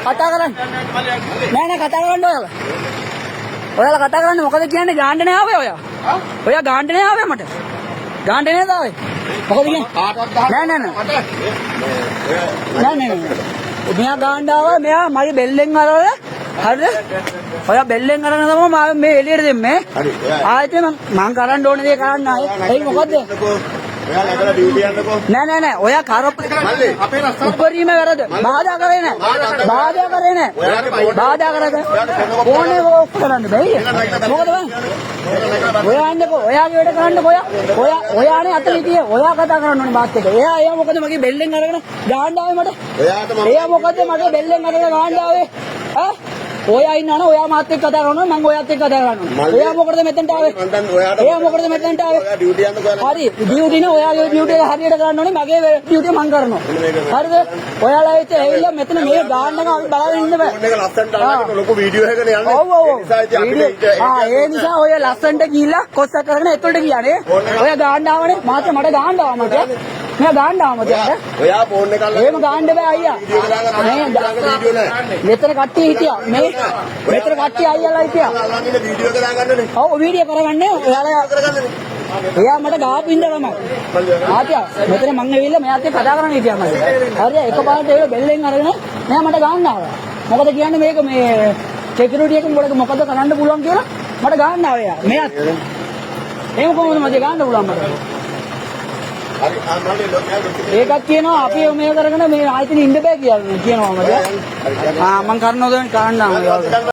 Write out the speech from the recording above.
කතා කරන්න. නෑ කතා කරන්න ඔයාලා. ඔයාලා කතා කරන්න මොකද කියන්නේ ගාන්න නෑ ආවේ ඔයා. ඔයා ගාන්න නෑ ආවේ මට. ගාන්න නේද ආවේ? මොකද කියන්නේ? නෑ. මෙයා ගාන්න ආවා මෙයා මගේ බෙල්ලෙන් අරවල හරිද? ඔයා බෙල්ලෙන් අරගෙන තමයි මම මේ එළියට දෙන්නේ. හරි. ආයෙත් මං කරන්න ඕනේ දේ කරන්න ආයේ. ඒක මොකද්ද? ඔයා නැගලා ඩියුටි යන්නකෝ. නෑ. ඔයා කරපු මල්ලි අපේ රස්සා උපරිම වැරද. බාධා කරේ නෑ. බාධා කරද? ඕනේ ඕක කරන්න බෑ. මොකද බං? ඔයා යන්නකෝ. ඔයාගේ වැඩ කරන්නකෝ ඔයා. ඔයානේ අතේ හිටියේ. ඔයා කතා කරන්න ඕනේ මාත් එක්ක. එයා මොකද මගේ බෙල්ලෙන් අරගෙන ගාන්න ආවේ මට? එයා මොකද මගේ බෙල්ලෙන් අරගෙන ගාන්න ආවේ? ඈ? ඔයා ඉන්නවනේ ඔයා මාත් එක්ක කතා කරනවා මම ඔයාත් එක්ක කතා කරනවා. ඔයා මොකටද මෙතනට ආවේ? එයා මොකටද මෙතනට ආවේ? ඔයා ඩියුටි යන්නකෝ. හරි. ඩියුටි නේ ඔයාගේ ඩියුටි එක හරියට කරන්න ඕනේ මගේ ඩියුටි මම කරනවා. හරිද? ඔයාලා ඉතින් ඇවිල්ලා මෙතන මේ ගාන්න එක අපි බලාගෙන ඉන්න බෑ. මේක ලස්සනට අරගෙන ලොකු වීඩියෝ එකකනේ යන්නේ. ඔව්. ඒ නිසා ඔය ලස්සනට ගිහිල්ලා කොස්ස කරගෙන එතකොට ගියානේ. ඔයා ගාන්න ආවනේ මාත් මට ගාන්න ආවා මට. මෙයා ගාන්න ආවම දැන් ඔයා ෆෝන් එක අල්ලලා එහෙම ගාන්න බෑ අයියා මෙතන කට්ටිය හිටියා මේ මෙතන කට්ටිය අයියාලා හිටියා වීඩියෝ එක දාගන්නනේ ඔව් වීඩියෝ කරගන්නේ ඔයාලා කරගන්නනේ එයා මට ගාපු ඉන්න තමයි ආතියා මෙතන මං ඇවිල්ලා මෙයාත් එක්ක කතා කරන්න හිටියා මම හරිය එකපාරට ඒක බෙල්ලෙන් අරගෙන මෙයා මට ගාන්න ආවා මොකද කියන්නේ මේක මේ සිකියුරිටි එකෙන් මොකද කරන්න පුළුවන් කියලා මට ගාන්න ආවා එයා මෙයාත් එහෙම කොහොමද මට ගාන්න පුළුවන් මට ඒකත් කියනවා අපි මේ කරගෙන මේ ආයතනෙ ඉන්න බෑ කියලා කියනවා මම. මම කරනවද කරන්න